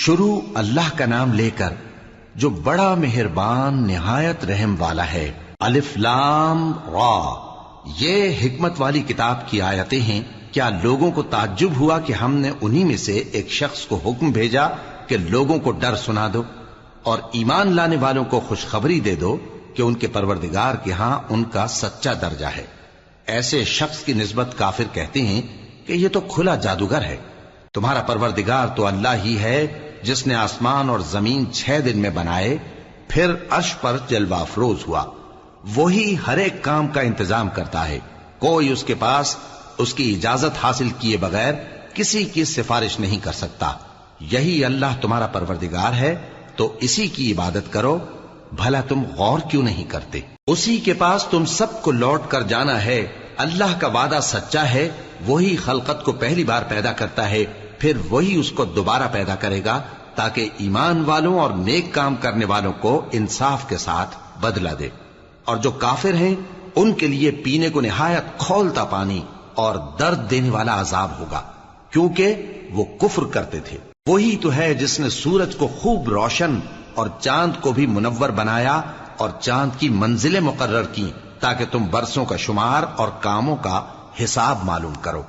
شروع اللہ کا نام لے کر جو بڑا مہربان نہایت رحم والا ہے۔ الف لام را، یہ حکمت والی کتاب کی آیتیں ہیں۔ کیا لوگوں کو تعجب ہوا کہ ہم نے انہی میں سے ایک شخص کو حکم بھیجا کہ لوگوں کو ڈر سنا دو اور ایمان لانے والوں کو خوشخبری دے دو کہ ان کے پروردگار کے ہاں ان کا سچا درجہ ہے۔ ایسے شخص کی نسبت کافر کہتے ہیں کہ یہ تو کھلا جادوگر ہے۔ تمہارا پروردگار تو اللہ ہی ہے جس نے آسمان اور زمین 6 دن میں بنائے، پھر عرش پر جلوہ افروز ہوا۔ وہی ہر ایک کام کا انتظام کرتا ہے، کوئی اس کے پاس اس کی اجازت حاصل کیے بغیر کسی کی سفارش نہیں کر سکتا۔ یہی اللہ تمہارا پروردگار ہے، تو اسی کی عبادت کرو۔ بھلا تم غور کیوں نہیں کرتے؟ اسی کے پاس تم سب کو لوٹ کر جانا ہے۔ اللہ کا وعدہ سچا ہے، وہی خلقت کو پہلی بار پیدا کرتا ہے، پھر وہی اس کو دوبارہ پیدا کرے گا تاکہ ایمان والوں اور نیک کام کرنے والوں کو انصاف کے ساتھ بدلہ دے۔ اور جو کافر ہیں ان کے لیے پینے کو نہایت کھولتا پانی اور درد دینے والا عذاب ہوگا، کیونکہ وہ کفر کرتے تھے۔ وہی تو ہے جس نے سورج کو خوب روشن اور چاند کو بھی منور بنایا اور چاند کی منزلیں مقرر کی تاکہ تم برسوں کا شمار اور کاموں کا حساب معلوم کرو۔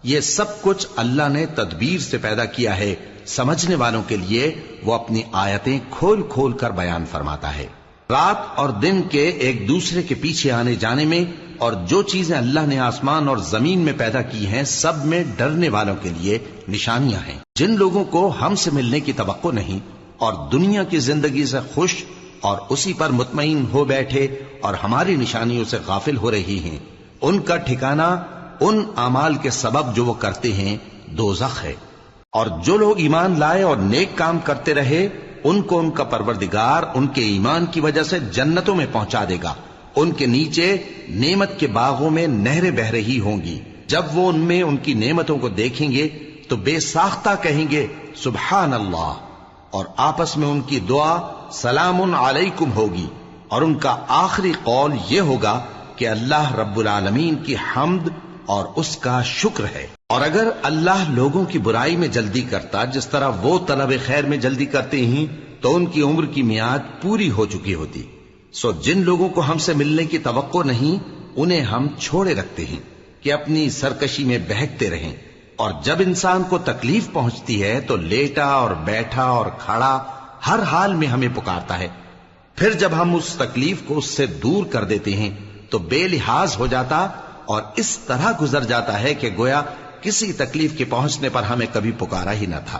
یہ سب کچھ اللہ نے تدبیر سے پیدا کیا ہے، سمجھنے والوں کے لیے وہ اپنی آیتیں کھول کھول کر بیان فرماتا ہے۔ رات اور دن کے ایک دوسرے کے پیچھے آنے جانے میں اور جو چیزیں اللہ نے آسمان اور زمین میں پیدا کی ہیں سب میں ڈرنے والوں کے لیے نشانیاں ہیں۔ جن لوگوں کو ہم سے ملنے کی توقع نہیں اور دنیا کی زندگی سے خوش اور اسی پر مطمئن ہو بیٹھے اور ہماری نشانیوں سے غافل ہو رہی ہیں، ان کا ٹھکانہ ان اعمال کے سبب جو وہ کرتے ہیں دوزخ ہے۔ اور جو لوگ ایمان لائے اور نیک کام کرتے رہے ان کو ان کا پروردگار ان کے ایمان کی وجہ سے جنتوں میں پہنچا دے گا۔ ان کے نیچے نعمت کے باغوں میں نہریں بہ رہی ہوں گی۔ جب وہ ان میں ان کی نعمتوں کو دیکھیں گے تو بے ساختہ کہیں گے سبحان اللہ، اور آپس میں ان کی دعا سلام علیکم ہوگی، اور ان کا آخری قول یہ ہوگا کہ اللہ رب العالمین کی حمد اور اس کا شکر ہے۔ اور اگر اللہ لوگوں کی برائی میں جلدی کرتا جس طرح وہ طلب خیر میں جلدی کرتے ہیں تو ان کی عمر کی میعاد پوری ہو چکی ہوتی۔ سو جن لوگوں کو ہم سے ملنے کی توقع نہیں انہیں ہم چھوڑے رکھتے ہیں کہ اپنی سرکشی میں بہکتے رہیں، اور جب انسان کو تکلیف پہنچتی ہے تو لیٹا اور بیٹھا اور کھڑا ہر حال میں ہمیں پکارتا ہے۔ پھر جب ہم اس تکلیف کو اس سے دور کر دیتے ہیں تو بے لحاظ ہو جاتا اور اس طرح گزر جاتا ہے کہ گویا کسی تکلیف کے پہنچنے پر ہمیں کبھی پکارا ہی نہ تھا۔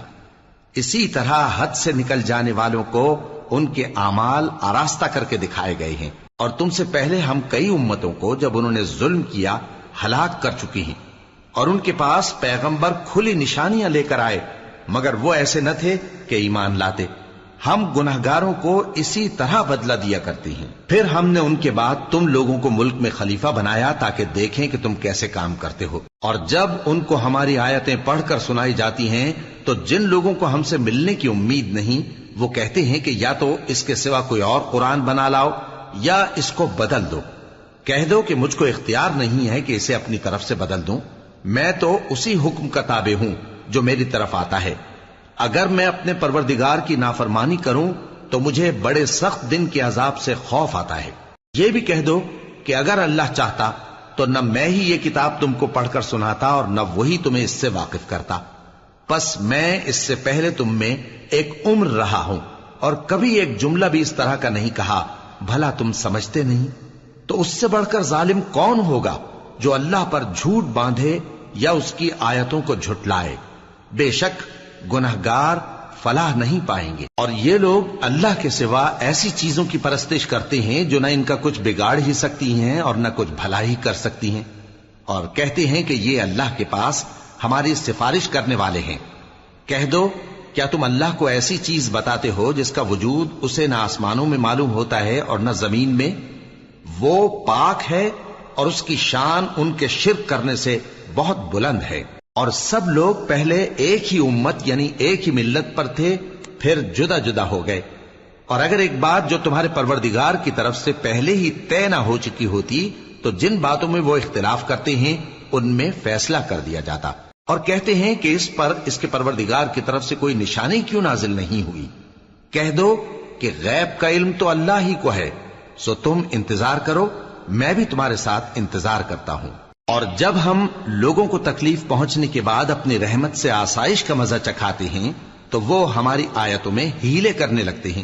اسی طرح حد سے نکل جانے والوں کو ان کے اعمال آراستہ کر کے دکھائے گئے ہیں، اور تم سے پہلے ہم کئی امتوں کو جب انہوں نے ظلم کیا ہلاک کر چکی ہیں، اور ان کے پاس پیغمبر کھلی نشانیاں لے کر آئے مگر وہ ایسے نہ تھے کہ ایمان لاتے۔ ہم گنہگاروں کو اسی طرح بدلہ دیا کرتے ہیں۔ پھر ہم نے ان کے بعد تم لوگوں کو ملک میں خلیفہ بنایا تاکہ دیکھیں کہ تم کیسے کام کرتے ہو۔ اور جب ان کو ہماری آیتیں پڑھ کر سنائی جاتی ہیں تو جن لوگوں کو ہم سے ملنے کی امید نہیں وہ کہتے ہیں کہ یا تو اس کے سوا کوئی اور قرآن بنا لاؤ یا اس کو بدل دو۔ کہہ دو کہ مجھ کو اختیار نہیں ہے کہ اسے اپنی طرف سے بدل دوں، میں تو اسی حکم کا تابع ہوں جو میری طرف آتا ہے۔ اگر میں اپنے پروردگار کی نافرمانی کروں تو مجھے بڑے سخت دن کے عذاب سے خوف آتا ہے۔ یہ بھی کہہ دو کہ اگر اللہ چاہتا تو نہ میں ہی یہ کتاب تم کو پڑھ کر سناتا اور نہ وہی تمہیں اس سے واقف کرتا۔ پس میں اس سے پہلے تم میں ایک عمر رہا ہوں اور کبھی ایک جملہ بھی اس طرح کا نہیں کہا، بھلا تم سمجھتے نہیں؟ تو اس سے بڑھ کر ظالم کون ہوگا جو اللہ پر جھوٹ باندھے یا اس کی آیتوں کو جھٹلائے؟ بے شک گنہگار فلاح نہیں پائیں گے۔ اور یہ لوگ اللہ کے سوا ایسی چیزوں کی پرستش کرتے ہیں جو نہ ان کا کچھ بگاڑ ہی سکتی ہیں اور نہ کچھ بھلا ہی کر سکتی ہیں، اور کہتے ہیں کہ یہ اللہ کے پاس ہماری سفارش کرنے والے ہیں۔ کہہ دو کیا تم اللہ کو ایسی چیز بتاتے ہو جس کا وجود اسے نہ آسمانوں میں معلوم ہوتا ہے اور نہ زمین میں؟ وہ پاک ہے اور اس کی شان ان کے شرک کرنے سے بہت بلند ہے۔ اور سب لوگ پہلے ایک ہی امت یعنی ایک ہی ملت پر تھے، پھر جدا جدا ہو گئے۔ اور اگر ایک بات جو تمہارے پروردگار کی طرف سے پہلے ہی طے نہ ہو چکی ہوتی تو جن باتوں میں وہ اختلاف کرتے ہیں ان میں فیصلہ کر دیا جاتا۔ اور کہتے ہیں کہ اس پر اس کے پروردگار کی طرف سے کوئی نشانی کیوں نازل نہیں ہوئی؟ کہہ دو کہ غیب کا علم تو اللہ ہی کو ہے، سو تم انتظار کرو، میں بھی تمہارے ساتھ انتظار کرتا ہوں۔ اور جب ہم لوگوں کو تکلیف پہنچنے کے بعد اپنی رحمت سے آسائش کا مزہ چکھاتے ہیں تو وہ ہماری آیتوں میں ہیلے کرنے لگتے ہیں۔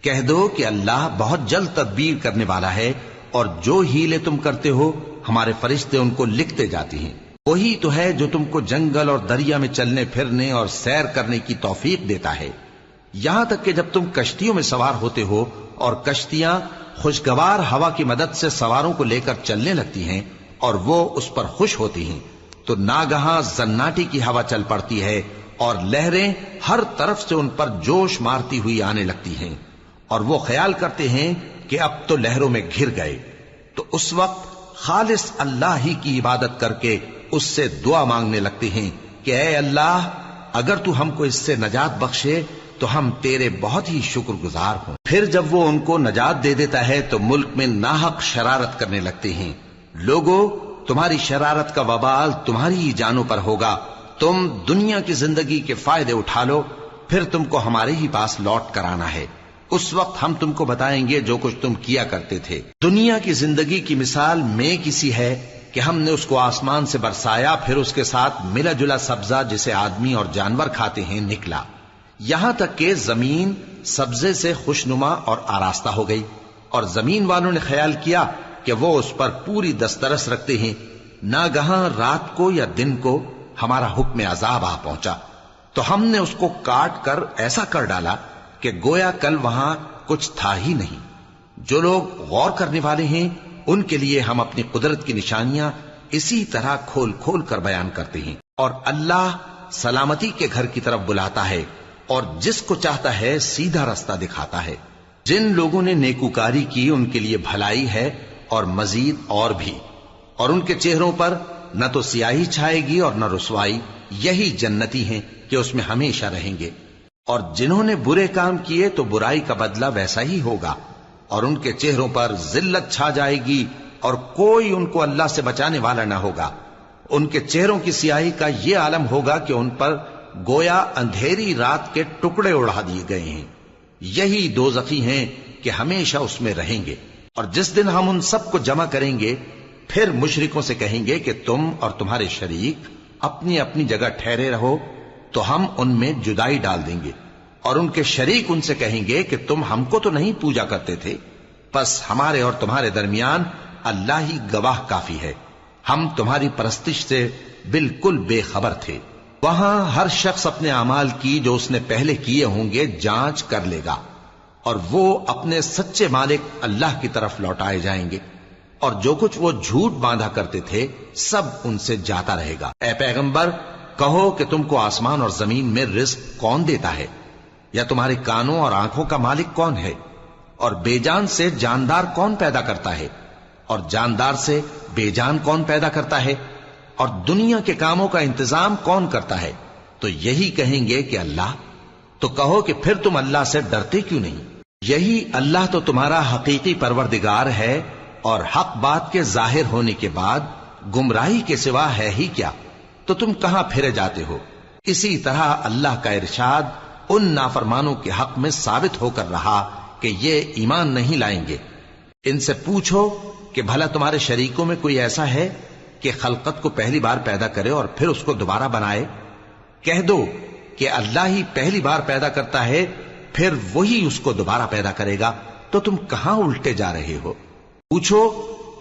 کہہ دو کہ اللہ بہت جلد تدبیر کرنے والا ہے، اور جو ہیلے تم کرتے ہو ہمارے فرشتے ان کو لکھتے جاتے ہیں۔ وہی تو ہے جو تم کو جنگل اور دریا میں چلنے پھرنے اور سیر کرنے کی توفیق دیتا ہے، یہاں تک کہ جب تم کشتیوں میں سوار ہوتے ہو اور کشتیاں خوشگوار ہوا کی مدد سے سواروں کو لے کر چلنے لگتی ہیں اور وہ اس پر خوش ہوتی ہیں، تو ناگہاں زناٹی کی ہوا چل پڑتی ہے اور لہریں ہر طرف سے ان پر جوش مارتی ہوئی آنے لگتی ہیں، اور وہ خیال کرتے ہیں کہ اب تو لہروں میں گھر گئے۔ تو اس وقت خالص اللہ ہی کی عبادت کر کے اس سے دعا مانگنے لگتے ہیں کہ اے اللہ، اگر تو ہم کو اس سے نجات بخشے تو ہم تیرے بہت ہی شکر گزار ہوں۔ پھر جب وہ ان کو نجات دے دیتا ہے تو ملک میں ناحق شرارت کرنے لگتے ہیں۔ لوگو، تمہاری شرارت کا وبال تمہاری ہی جانوں پر ہوگا، تم دنیا کی زندگی کے فائدے اٹھا لو، پھر تم کو ہمارے ہی پاس لوٹ کر آنا ہے، اس وقت ہم تم کو بتائیں گے جو کچھ تم کیا کرتے تھے۔ دنیا کی زندگی کی مثال میں کسی ہے کہ ہم نے اس کو آسمان سے برسایا، پھر اس کے ساتھ ملا جلا سبزہ جسے آدمی اور جانور کھاتے ہیں نکلا، یہاں تک کہ زمین سبزے سے خوشنما اور آراستہ ہو گئی، اور زمین والوں نے خیال کیا کہ وہ اس پر پوری دسترس رکھتے ہیں۔ ناگہاں رات کو یا دن کو ہمارا حکم عذاب آ پہنچا تو ہم نے اس کو کاٹ کر ایسا کر ڈالا کہ گویا کل وہاں کچھ تھا ہی نہیں۔ جو لوگ غور کرنے والے ہیں ان کے لیے ہم اپنی قدرت کی نشانیاں اسی طرح کھول کھول کر بیان کرتے ہیں۔ اور اللہ سلامتی کے گھر کی طرف بلاتا ہے اور جس کو چاہتا ہے سیدھا رستہ دکھاتا ہے۔ جن لوگوں نے نیکوکاری کی ان کے لیے بھلائی ہے اور مزید اور بھی، اور ان کے چہروں پر نہ تو سیاہی چھائے گی اور نہ رسوائی، یہی جنتی ہیں کہ اس میں ہمیشہ رہیں گے۔ اور جنہوں نے برے کام کیے تو برائی کا بدلہ ویسا ہی ہوگا، اور ان کے چہروں پر ذلت چھا جائے گی اور کوئی ان کو اللہ سے بچانے والا نہ ہوگا۔ ان کے چہروں کی سیاہی کا یہ عالم ہوگا کہ ان پر گویا اندھیری رات کے ٹکڑے اڑا دیے گئے ہیں۔ یہی دوزخی ہیں کہ ہمیشہ اس میں رہیں گے۔ اور جس دن ہم ان سب کو جمع کریں گے پھر مشرکوں سے کہیں گے کہ تم اور تمہارے شریک اپنی اپنی جگہ ٹھہرے رہو، تو ہم ان میں جدائی ڈال دیں گے، اور ان کے شریک ان سے کہیں گے کہ تم ہم کو تو نہیں پوجا کرتے تھے، بس ہمارے اور تمہارے درمیان اللہ ہی گواہ کافی ہے، ہم تمہاری پرستش سے بالکل بے خبر تھے۔ وہاں ہر شخص اپنے اعمال کی جو اس نے پہلے کیے ہوں گے جانچ کر لے گا، اور وہ اپنے سچے مالک اللہ کی طرف لوٹائے جائیں گے، اور جو کچھ وہ جھوٹ باندھا کرتے تھے سب ان سے جاتا رہے گا۔ اے پیغمبر، کہو کہ تم کو آسمان اور زمین میں رزق کون دیتا ہے، یا تمہارے کانوں اور آنکھوں کا مالک کون ہے، اور بے جان سے جاندار کون پیدا کرتا ہے، اور جاندار سے بے جان کون پیدا کرتا ہے، اور دنیا کے کاموں کا انتظام کون کرتا ہے؟ تو یہی کہیں گے کہ اللہ۔ تو کہو کہ پھر تم اللہ سے ڈرتے کیوں نہیں؟ یہی اللہ تو تمہارا حقیقی پروردگار ہے، اور حق بات کے ظاہر ہونے کے بعد گمراہی کے سوا ہے ہی کیا؟ تو تم کہاں پھرے جاتے ہو؟ اسی طرح اللہ کا ارشاد ان نافرمانوں کے حق میں ثابت ہو کر رہا کہ یہ ایمان نہیں لائیں گے۔ ان سے پوچھو کہ بھلا تمہارے شریکوں میں کوئی ایسا ہے کہ خلقت کو پہلی بار پیدا کرے اور پھر اس کو دوبارہ بنائے؟ کہہ دو کہ اللہ ہی پہلی بار پیدا کرتا ہے، پھر وہی اس کو دوبارہ پیدا کرے گا، تو تم کہاں الٹے جا رہے ہو؟ پوچھو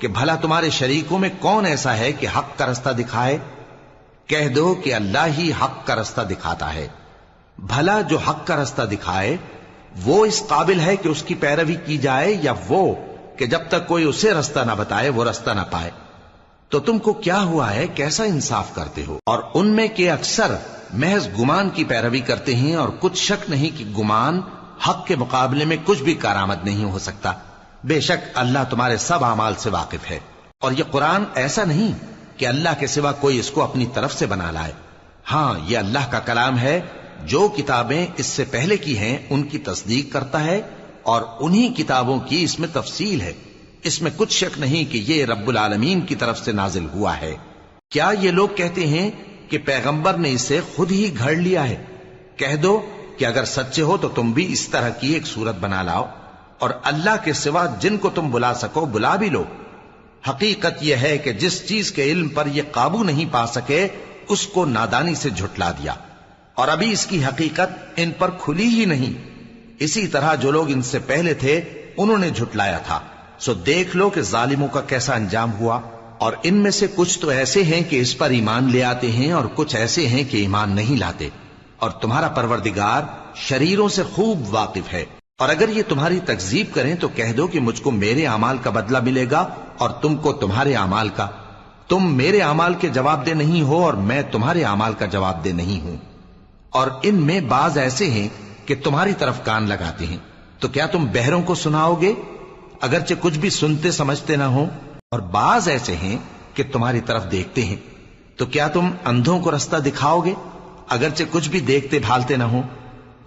کہ بھلا تمہارے شریکوں میں کون ایسا ہے کہ حق کا رستہ دکھائے؟ کہہ دو کہ اللہ ہی حق کا رستہ دکھاتا ہے۔ بھلا جو حق کا رستہ دکھائے وہ اس قابل ہے کہ اس کی پیروی کی جائے، یا وہ کہ جب تک کوئی اسے رستہ نہ بتائے وہ رستہ نہ پائے؟ تو تم کو کیا ہوا ہے، کیسا انصاف کرتے ہو؟ اور ان میں کے اکثر محض گمان کی پیروی کرتے ہیں، اور کچھ شک نہیں کہ گمان حق کے مقابلے میں کچھ بھی کارآمد نہیں ہو سکتا۔ بے شک اللہ تمہارے سب اعمال سے واقف ہے۔ اور یہ قرآن ایسا نہیں کہ اللہ کے سوا کوئی اس کو اپنی طرف سے بنا لائے۔ ہاں، یہ اللہ کا کلام ہے، جو کتابیں اس سے پہلے کی ہیں ان کی تصدیق کرتا ہے، اور انہی کتابوں کی اس میں تفصیل ہے۔ اس میں کچھ شک نہیں کہ یہ رب العالمین کی طرف سے نازل ہوا ہے۔ کیا یہ لوگ کہتے ہیں کہ پیغمبر نے اسے خود ہی گھڑ لیا ہے۔ کہہ دو کہ اگر سچے ہو تو تم بھی اس طرح کی ایک صورت بنا لاؤ اور اللہ کے سوا جن کو تم بلا سکو بلا بھی لو۔ حقیقت یہ ہے کہ جس چیز کے علم پر یہ قابو نہیں پا سکے اس کو نادانی سے جھٹلا دیا، اور ابھی اس کی حقیقت ان پر کھلی ہی نہیں۔ اسی طرح جو لوگ ان سے پہلے تھے انہوں نے جھٹلایا تھا، سو دیکھ لو کہ ظالموں کا کیسا انجام ہوا۔ اور ان میں سے کچھ تو ایسے ہیں کہ اس پر ایمان لے آتے ہیں اور کچھ ایسے ہیں کہ ایمان نہیں لاتے، اور تمہارا پروردگار شریروں سے خوب واقف ہے۔ اور اگر یہ تمہاری تکذیب کریں تو کہہ دو کہ مجھ کو میرے اعمال کا بدلہ ملے گا اور تم کو تمہارے اعمال کا۔ تم میرے اعمال کے جواب دہ نہیں ہو اور میں تمہارے اعمال کا جواب دہ نہیں ہوں۔ اور ان میں بعض ایسے ہیں کہ تمہاری طرف کان لگاتے ہیں، تو کیا تم بہروں کو سناؤ گے اگرچہ کچھ بھی سنتے سمجھتے نہ ہو؟ اور بعض ایسے ہیں کہ تمہاری طرف دیکھتے ہیں، تو کیا تم اندھوں کو رستہ دکھاؤ گے اگرچہ کچھ بھی دیکھتے بھالتے نہ ہو؟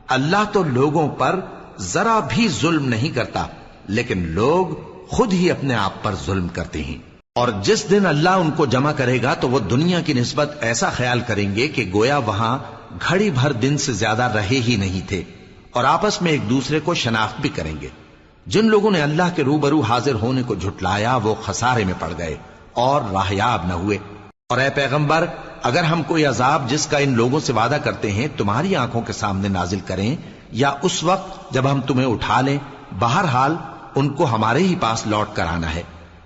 اللہ تو لوگوں پر ذرا بھی ظلم نہیں کرتا، لیکن لوگ خود ہی اپنے آپ پر ظلم کرتے ہیں۔ اور جس دن اللہ ان کو جمع کرے گا تو وہ دنیا کی نسبت ایسا خیال کریں گے کہ گویا وہاں گھڑی بھر دن سے زیادہ رہے ہی نہیں تھے، اور آپس میں ایک دوسرے کو شناخت بھی کریں گے۔ جن لوگوں نے اللہ کے روبرو حاضر ہونے کو جھٹلایا وہ خسارے میں پڑ گئے اور راہیاب نہ ہوئے۔ اور اے پیغمبر، اگر ہم کوئی عذاب جس کا ان لوگوں سے وعدہ کرتے ہیں تمہاری آنکھوں کے سامنے نازل کریں یا اس وقت جب ہم تمہیں اٹھا لیں، بہرحال ان کو ہمارے ہی پاس لوٹ کر آنا ہے۔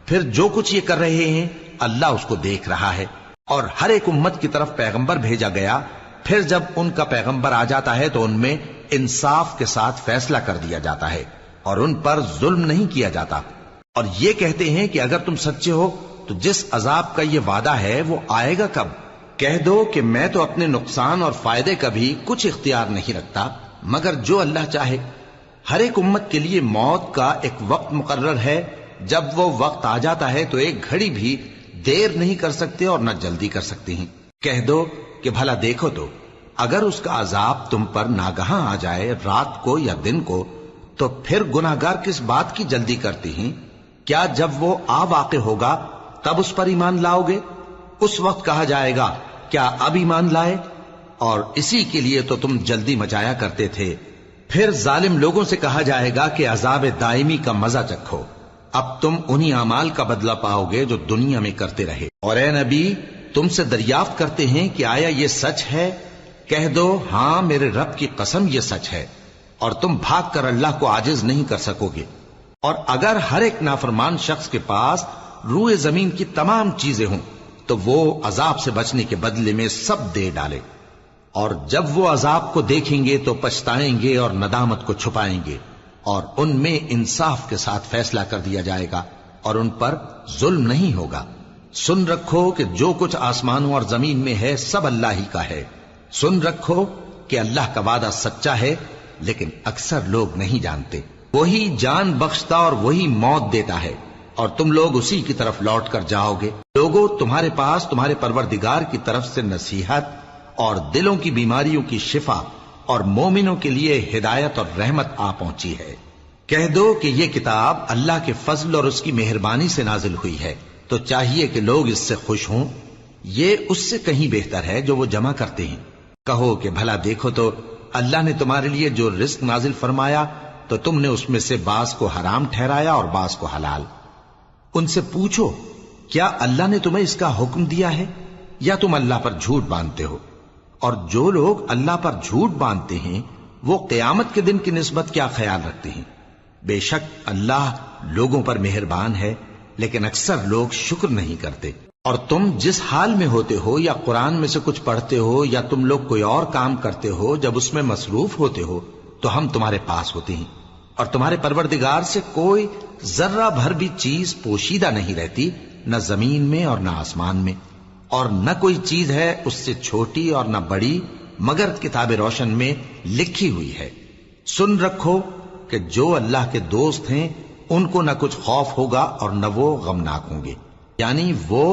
پھر جو کچھ یہ کر رہے ہیں اللہ اس کو دیکھ رہا ہے۔ اور ہر ایک امت کی طرف پیغمبر بھیجا گیا، پھر جب ان کا پیغمبر آ جاتا ہے تو ان میں انصاف کے ساتھ فیصلہ کر دیا جاتا ہے اور ان پر ظلم نہیں کیا جاتا۔ اور یہ کہتے ہیں کہ اگر تم سچے ہو تو جس عذاب کا یہ وعدہ ہے وہ آئے گا کب؟ کہہ دو کہ میں تو اپنے نقصان اور فائدے کا بھی کچھ اختیار نہیں رکھتا مگر جو اللہ چاہے۔ ہر ایک امت کے لیے موت کا ایک وقت مقرر ہے، جب وہ وقت آ جاتا ہے تو ایک گھڑی بھی دیر نہیں کر سکتے اور نہ جلدی کر سکتے ہیں۔ کہہ دو کہ بھلا دیکھو تو اگر اس کا عذاب تم پر ناگہاں آ جائے رات کو یا دن کو تو پھر گناہگار کس بات کی جلدی کرتے ہیں؟ کیا جب وہ آ واقع ہوگا تب اس پر ایمان لاؤ گے؟ اس وقت کہا جائے گا کیا اب ایمان لائے؟ اور اسی کے لیے تو تم جلدی مچایا کرتے تھے۔ پھر ظالم لوگوں سے کہا جائے گا کہ عذاب دائمی کا مزہ چکھو، اب تم انہی اعمال کا بدلہ پاؤ گے جو دنیا میں کرتے رہے۔ اور اے نبی، تم سے دریافت کرتے ہیں کہ آیا یہ سچ ہے؟ کہہ دو ہاں میرے رب کی قسم یہ سچ ہے، اور تم بھاگ کر اللہ کو عاجز نہیں کر سکو گے۔ اور اگر ہر ایک نافرمان شخص کے پاس روئے زمین کی تمام چیزیں ہوں تو وہ عذاب سے بچنے کے بدلے میں سب دے ڈالے، اور جب وہ عذاب کو دیکھیں گے تو پچھتائیں گے اور ندامت کو چھپائیں گے، اور ان میں انصاف کے ساتھ فیصلہ کر دیا جائے گا اور ان پر ظلم نہیں ہوگا۔ سن رکھو کہ جو کچھ آسمانوں اور زمین میں ہے سب اللہ ہی کا ہے۔ سن رکھو کہ اللہ کا وعدہ سچا ہے، لیکن اکثر لوگ نہیں جانتے۔ وہی جان بخشتا اور وہی موت دیتا ہے، اور تم لوگ اسی کی طرف لوٹ کر جاؤ گے۔ لوگوں، تمہارے پاس تمہارے پروردگار کی طرف سے نصیحت اور دلوں کی بیماریوں کی شفا اور مومنوں کے لیے ہدایت اور رحمت آ پہنچی ہے۔ کہہ دو کہ یہ کتاب اللہ کے فضل اور اس کی مہربانی سے نازل ہوئی ہے، تو چاہیے کہ لوگ اس سے خوش ہوں۔ یہ اس سے کہیں بہتر ہے جو وہ جمع کرتے ہیں۔ کہو کہ بھلا دیکھو تو اللہ نے تمہارے لیے جو رزق نازل فرمایا تو تم نے اس میں سے بعض کو حرام ٹھہرایا اور بعض کو حلال۔ ان سے پوچھو کیا اللہ نے تمہیں اس کا حکم دیا ہے یا تم اللہ پر جھوٹ باندھتے ہو؟ اور جو لوگ اللہ پر جھوٹ باندھتے ہیں وہ قیامت کے دن کی نسبت کیا خیال رکھتے ہیں؟ بے شک اللہ لوگوں پر مہربان ہے، لیکن اکثر لوگ شکر نہیں کرتے۔ اور تم جس حال میں ہوتے ہو یا قرآن میں سے کچھ پڑھتے ہو یا تم لوگ کوئی اور کام کرتے ہو، جب اس میں مصروف ہوتے ہو تو ہم تمہارے پاس ہوتے ہیں، اور تمہارے پروردگار سے کوئی ذرہ بھر بھی چیز پوشیدہ نہیں رہتی، نہ زمین میں اور نہ آسمان میں، اور نہ کوئی چیز ہے اس سے چھوٹی اور نہ بڑی مگر کتاب روشن میں لکھی ہوئی ہے۔ سن رکھو کہ جو اللہ کے دوست ہیں ان کو نہ کچھ خوف ہوگا اور نہ وہ غمناک ہوں گے، یعنی وہ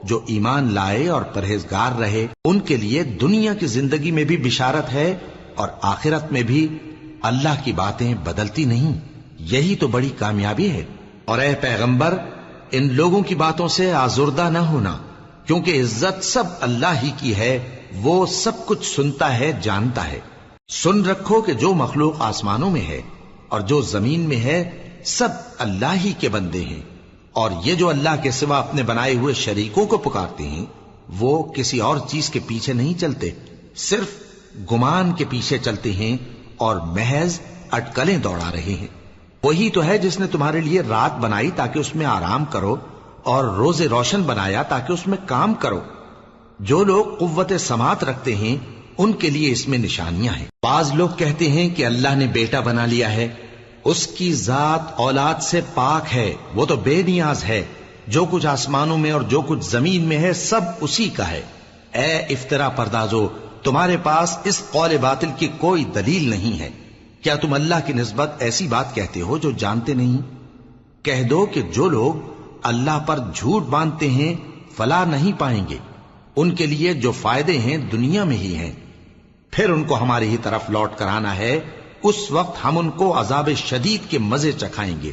جو ایمان لائے اور پرہیزگار رہے ان کے لیے دنیا کی زندگی میں بھی بشارت ہے اور آخرت میں بھی۔ اللہ کی باتیں بدلتی نہیں، یہی تو بڑی کامیابی ہے۔ اور اے پیغمبر، ان لوگوں کی باتوں سے آزردہ نہ ہونا، کیونکہ عزت سب اللہ ہی کی ہے، وہ سب کچھ سنتا ہے، جانتا ہے۔ سن رکھو کہ جو مخلوق آسمانوں میں ہے اور جو زمین میں ہے سب اللہ ہی کے بندے ہیں، اور یہ جو اللہ کے سوا اپنے بنائے ہوئے شریکوں کو پکارتے ہیں وہ کسی اور چیز کے پیچھے نہیں چلتے، صرف گمان کے پیچھے چلتے ہیں اور محض اٹکلیں دوڑا رہے ہیں۔ وہی تو ہے جس نے تمہارے لیے رات بنائی تاکہ اس میں آرام کرو، اور روز روشن بنایا تاکہ اس میں کام کرو۔ جو لوگ قوت سماعت رکھتے ہیں ان کے لیے اس میں نشانیاں ہیں۔ بعض لوگ کہتے ہیں کہ اللہ نے بیٹا بنا لیا ہے، اس کی ذات اولاد سے پاک ہے، وہ تو بے نیاز ہے، جو کچھ آسمانوں میں اور جو کچھ زمین میں ہے سب اسی کا ہے۔ اے افطرا پردازو، تمہارے پاس اس قول باطل کی کوئی دلیل نہیں ہے۔ کیا تم اللہ کی نسبت ایسی بات کہتے ہو جو جانتے نہیں؟ کہہ دو کہ جو لوگ اللہ پر جھوٹ باندھتے ہیں فلاح نہیں پائیں گے، ان کے لیے جو فائدے ہیں دنیا میں ہی ہیں، پھر ان کو ہماری ہی طرف لوٹ کر آنا ہے، اس وقت ہم ان کو عذاب شدید کے مزے چکھائیں گے،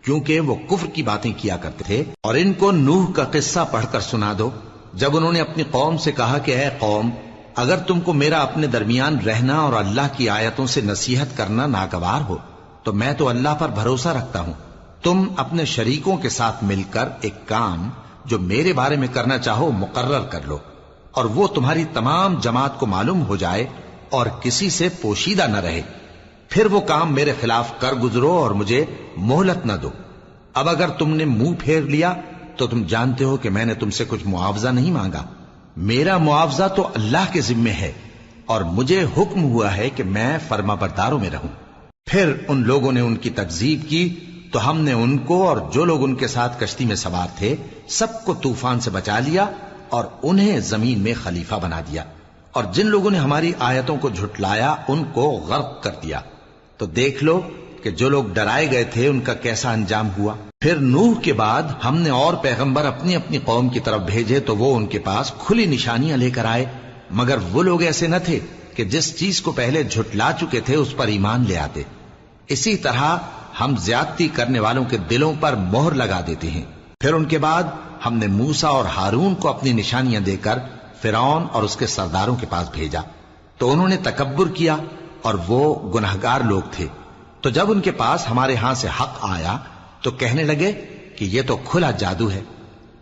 کیونکہ وہ کفر کی باتیں کیا کرتے تھے۔ اور ان کو نوح کا قصہ پڑھ کر سنا دو، جب انہوں نے اپنی قوم سے کہا کہ اے قوم، اگر تم کو میرا اپنے درمیان رہنا اور اللہ کی آیتوں سے نصیحت کرنا ناگوار ہو تو میں تو اللہ پر بھروسہ رکھتا ہوں، تم اپنے شریکوں کے ساتھ مل کر ایک کام جو میرے بارے میں کرنا چاہو مقرر کر لو، اور وہ تمہاری تمام جماعت کو معلوم ہو جائے اور کسی سے پوشیدہ نہ رہے، پھر وہ کام میرے خلاف کر گزرو اور مجھے مہلت نہ دو۔ اب اگر تم نے منہ پھیر لیا تو تم جانتے ہو کہ میں نے تم سے کچھ معاوضہ نہیں مانگا، میرا معاوضہ تو اللہ کے ذمے ہے، اور مجھے حکم ہوا ہے کہ میں فرما برداروں میں رہوں۔ پھر ان لوگوں نے ان کی تکذیب کی تو ہم نے ان کو اور جو لوگ ان کے ساتھ کشتی میں سوار تھے سب کو طوفان سے بچا لیا اور انہیں زمین میں خلیفہ بنا دیا، اور جن لوگوں نے ہماری آیتوں کو جھٹلایا ان کو غرق کر دیا۔ تو دیکھ لو کہ جو لوگ ڈرائے گئے تھے ان کا کیسا انجام ہوا۔ پھر نوح کے بعد ہم نے اور پیغمبر اپنی اپنی قوم کی طرف بھیجے تو وہ ان کے پاس کھلی نشانیاں لے کر آئے، مگر وہ لوگ ایسے نہ تھے کہ جس چیز کو پہلے جھٹلا چکے تھے اس پر ایمان لے آتے۔ اسی طرح ہم زیادتی کرنے والوں کے دلوں پر مہر لگا دیتے ہیں۔ پھر ان کے بعد ہم نے موسیٰ اور ہارون کو اپنی نشانیاں دے کر فرعون اور اس کے سرداروں کے پاس بھیجا، تو انہوں نے تکبر کیا اور وہ گناہگار لوگ تھے۔ تو جب ان کے پاس ہمارے ہاں سے حق آیا تو کہنے لگے کہ یہ تو کھلا جادو ہے۔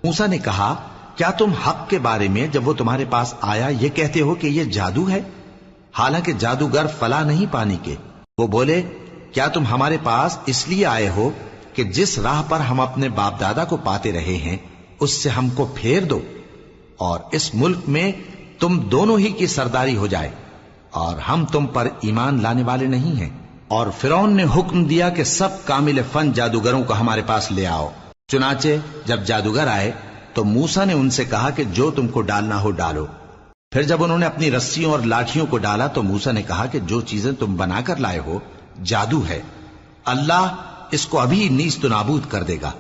موسیٰ نے کہا کیا تم حق کے بارے میں جب وہ تمہارے پاس آیا یہ کہتے ہو کہ یہ جادو ہے، حالانکہ جادوگر فلاح نہیں پانے کے؟ وہ بولے کیا تم ہمارے پاس اس لیے آئے ہو کہ جس راہ پر ہم اپنے باپ دادا کو پاتے رہے ہیں اس سے ہم کو پھیر دو، اور اس ملک میں تم دونوں ہی کی سرداری ہو جائے، اور ہم تم پر ایمان لانے والے نہیں ہیں؟ اور فرعون نے حکم دیا کہ سب کامل فن جادوگروں کو ہمارے پاس لے آؤ۔ چنانچہ جب جادوگر آئے تو موسیٰ نے ان سے کہا کہ جو تم کو ڈالنا ہو ڈالو۔ پھر جب انہوں نے اپنی رسیوں اور لاٹھیوں کو ڈالا تو موسیٰ نے کہا کہ جو چیزیں تم بنا کر لائے ہو جادو ہے، اللہ اس کو ابھی نیست و نابود کر دے گا۔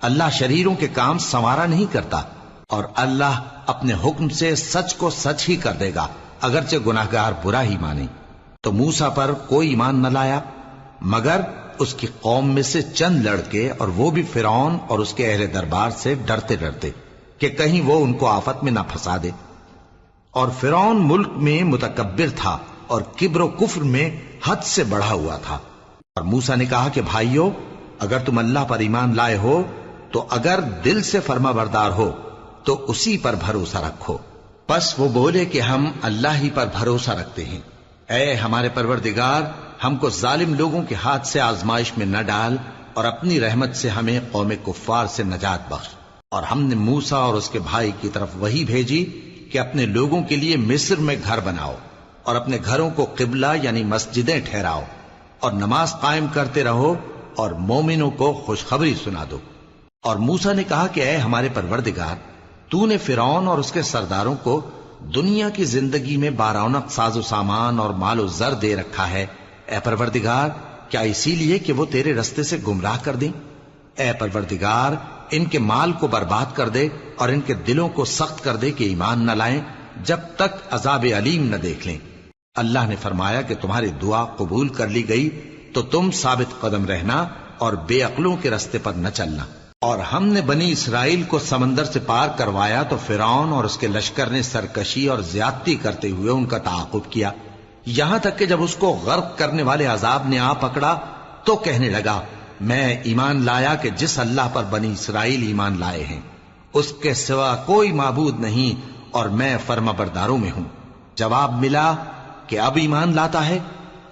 اللہ شریروں کے کام سنوارا نہیں کرتا، اور اللہ اپنے حکم سے سچ کو سچ ہی کر دے گا اگرچہ گناہگار برا ہی مانے۔ تو موسیٰ پر کوئی ایمان نہ لایا مگر اس کی قوم میں سے چند لڑکے، اور وہ بھی فرعون اور اس کے اہل دربار سے ڈرتے ڈرتے کہ کہیں وہ ان کو آفت میں نہ پھنسا دے۔ اور فرعون ملک میں متکبر تھا اور کبر و کفر میں حد سے بڑھا ہوا تھا۔ اور موسیٰ نے کہا کہ بھائیو، اگر تم اللہ پر ایمان لائے ہو تو اگر دل سے فرما بردار ہو تو اسی پر بھروسہ رکھو۔ پس وہ بولے کہ ہم اللہ ہی پر بھروسہ رکھتے ہیں۔ اے ہمارے پروردگار، ہم کو ظالم لوگوں کے ہاتھ سے آزمائش میں نہ ڈال، اور اپنی رحمت سے ہمیں قوم کفار سے نجات بخش۔ اور ہم نے موسیٰ اور اس کے بھائی کی طرف وحی بھیجی کہ اپنے لوگوں کے لیے مصر میں گھر بناؤ، اور اپنے گھروں کو قبلہ یعنی مسجدیں ٹھہراؤ، اور نماز قائم کرتے رہو، اور مومنوں کو خوشخبری سنا دو۔ اور موسیٰ نے کہا کہ اے ہمارے پروردگار، تو نے فرعون اور اس کے سرداروں کو دنیا کی زندگی میں بارونق ساز و سامان اور مال و زر دے رکھا ہے، اے پروردگار کیا اسی لیے کہ وہ تیرے رستے سے گمراہ کر دیں؟ اے پروردگار ان کے مال کو برباد کر دے اور ان کے دلوں کو سخت کر دے کہ ایمان نہ لائیں جب تک عذاب علیم نہ دیکھ لیں۔ اللہ نے فرمایا کہ تمہاری دعا قبول کر لی گئی تو تم ثابت قدم رہنا اور بے عقلوں کے رستے پر نہ چلنا۔ اور ہم نے بنی اسرائیل کو سمندر سے پار کروایا تو فرعون اور اس کے لشکر نے سرکشی اور زیادتی کرتے ہوئے ان کا تعاقب کیا، یہاں تک کہ جب اس کو غرق کرنے والے عذاب نے آ پکڑا تو کہنے لگا میں ایمان لایا کہ جس اللہ پر بنی اسرائیل ایمان لائے ہیں اس کے سوا کوئی معبود نہیں اور میں فرما برداروں میں ہوں۔ جواب ملا کہ اب ایمان لاتا ہے،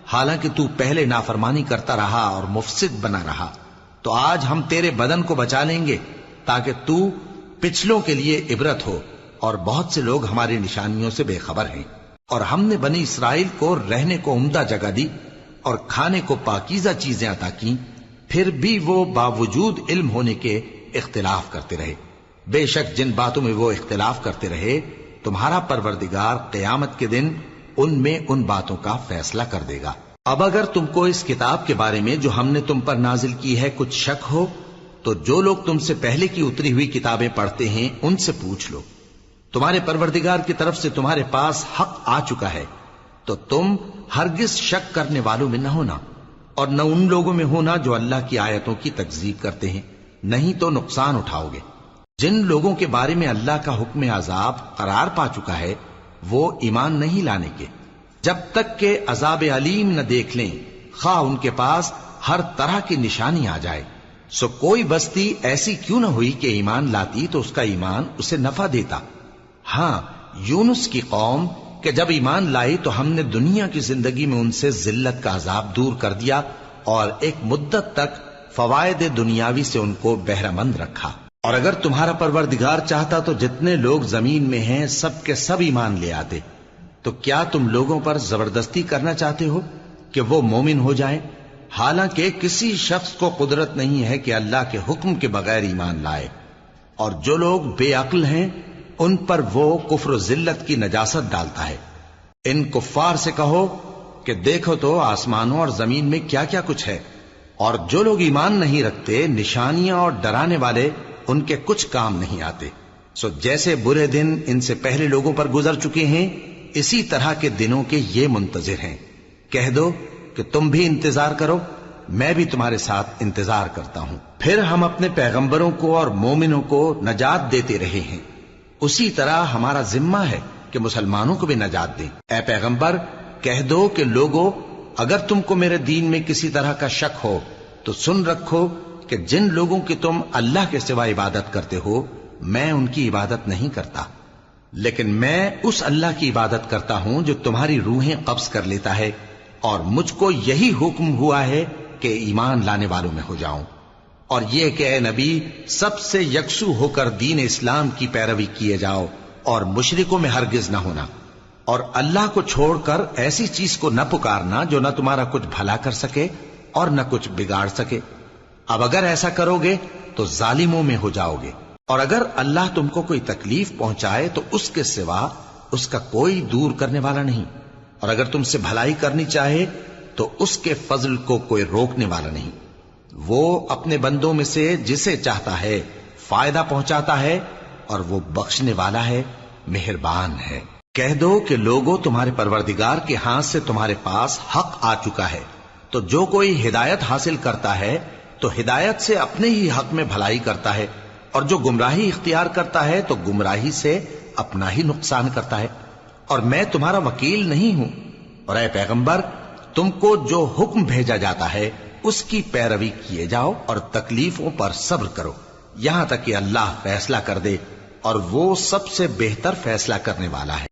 حالانکہ تو پہلے نافرمانی کرتا رہا اور مفسد بنا رہا، تو آج ہم تیرے بدن کو بچا لیں گے تاکہ تو پچھلوں کے لیے عبرت ہو، اور بہت سے لوگ ہماری نشانیوں سے بے خبر ہیں۔ اور ہم نے بنی اسرائیل کو رہنے کو عمدہ جگہ دی اور کھانے کو پاکیزہ چیزیں عطا کی، پھر بھی وہ باوجود علم ہونے کے اختلاف کرتے رہے۔ بے شک جن باتوں میں وہ اختلاف کرتے رہے تمہارا پروردگار قیامت کے دن ان میں ان باتوں کا فیصلہ کر دے گا۔ اب اگر تم کو اس کتاب کے بارے میں جو ہم نے تم پر نازل کی ہے کچھ شک ہو تو جو لوگ تم سے پہلے کی اتری ہوئی کتابیں پڑھتے ہیں ان سے پوچھ لو، تمہارے پروردگار کی طرف سے تمہارے پاس حق آ چکا ہے تو تم ہرگز شک کرنے والوں میں نہ ہونا، اور نہ ان لوگوں میں ہونا جو اللہ کی آیتوں کی تکذیب کرتے ہیں، نہیں تو نقصان اٹھاؤ گے۔ جن لوگوں کے بارے میں اللہ کا حکم عذاب قرار پا چکا ہے وہ ایمان نہیں لانے کے جب تک کہ عذاب علیم نہ دیکھ لیں، خواہ ان کے پاس ہر طرح کی نشانی آ جائے۔ سو کوئی بستی ایسی کیوں نہ ہوئی کہ ایمان لاتی تو اس کا ایمان اسے نفع دیتا۔ ہاں، یونس کی قوم کہ جب ایمان لائی تو ہم نے دنیا کی زندگی میں ان سے ذلت کا عذاب دور کر دیا اور ایک مدت تک فوائد دنیاوی سے ان کو بہرہ مند رکھا۔ اور اگر تمہارا پروردگار چاہتا تو جتنے لوگ زمین میں ہیں سب کے سب ایمان لے آتے، تو کیا تم لوگوں پر زبردستی کرنا چاہتے ہو کہ وہ مومن ہو جائیں؟ حالانکہ کسی شخص کو قدرت نہیں ہے کہ اللہ کے حکم کے بغیر ایمان لائے، اور جو لوگ بے عقل ہیں ان پر وہ کفر و ذلت کی نجاست ڈالتا ہے۔ ان کفار سے کہو کہ دیکھو تو آسمانوں اور زمین میں کیا کیا کچھ ہے، اور جو لوگ ایمان نہیں رکھتے نشانیاں اور ڈرانے والے ان کے کچھ کام نہیں آتے۔ سو جیسے برے دن ان سے پہلے لوگوں پر گزر چکے ہیں اسی طرح کے دنوں کے یہ منتظر ہیں۔ کہہ دو کہ تم بھی انتظار کرو، میں بھی تمہارے ساتھ انتظار کرتا ہوں۔ پھر ہم اپنے پیغمبروں کو اور مومنوں کو نجات دیتے رہے ہیں، اسی طرح ہمارا ذمہ ہے کہ مسلمانوں کو بھی نجات دیں۔ اے پیغمبر کہہ دو کہ لوگو اگر تم کو میرے دین میں کسی طرح کا شک ہو تو سن رکھو کہ جن لوگوں کی تم اللہ کے سوا عبادت کرتے ہو میں ان کی عبادت نہیں کرتا، لیکن میں اس اللہ کی عبادت کرتا ہوں جو تمہاری روحیں قبض کر لیتا ہے، اور مجھ کو یہی حکم ہوا ہے کہ ایمان لانے والوں میں ہو جاؤں، اور یہ کہ اے نبی سب سے یکسو ہو کر دین اسلام کی پیروی کیے جاؤ اور مشرکوں میں ہرگز نہ ہونا، اور اللہ کو چھوڑ کر ایسی چیز کو نہ پکارنا جو نہ تمہارا کچھ بھلا کر سکے اور نہ کچھ بگاڑ سکے۔ اب اگر ایسا کرو گے تو ظالموں میں ہو جاؤ گے، اور اگر اللہ تم کو کوئی تکلیف پہنچائے تو اس کے سوا اس کا کوئی دور کرنے والا نہیں، اور اگر تم سے بھلائی کرنی چاہے تو اس کے فضل کو کوئی روکنے والا نہیں۔ وہ اپنے بندوں میں سے جسے چاہتا ہے فائدہ پہنچاتا ہے، اور وہ بخشنے والا ہے، مہربان ہے۔ کہہ دو کہ لوگوں تمہارے پروردگار کے ہاتھ سے تمہارے پاس حق آ چکا ہے، تو جو کوئی ہدایت حاصل کرتا ہے تو ہدایت سے اپنے ہی حق میں بھلائی کرتا ہے، اور جو گمراہی اختیار کرتا ہے تو گمراہی سے اپنا ہی نقصان کرتا ہے، اور میں تمہارا وکیل نہیں ہوں۔ اور اے پیغمبر تم کو جو حکم بھیجا جاتا ہے اس کی پیروی کیے جاؤ اور تکلیفوں پر صبر کرو یہاں تک کہ اللہ فیصلہ کر دے، اور وہ سب سے بہتر فیصلہ کرنے والا ہے۔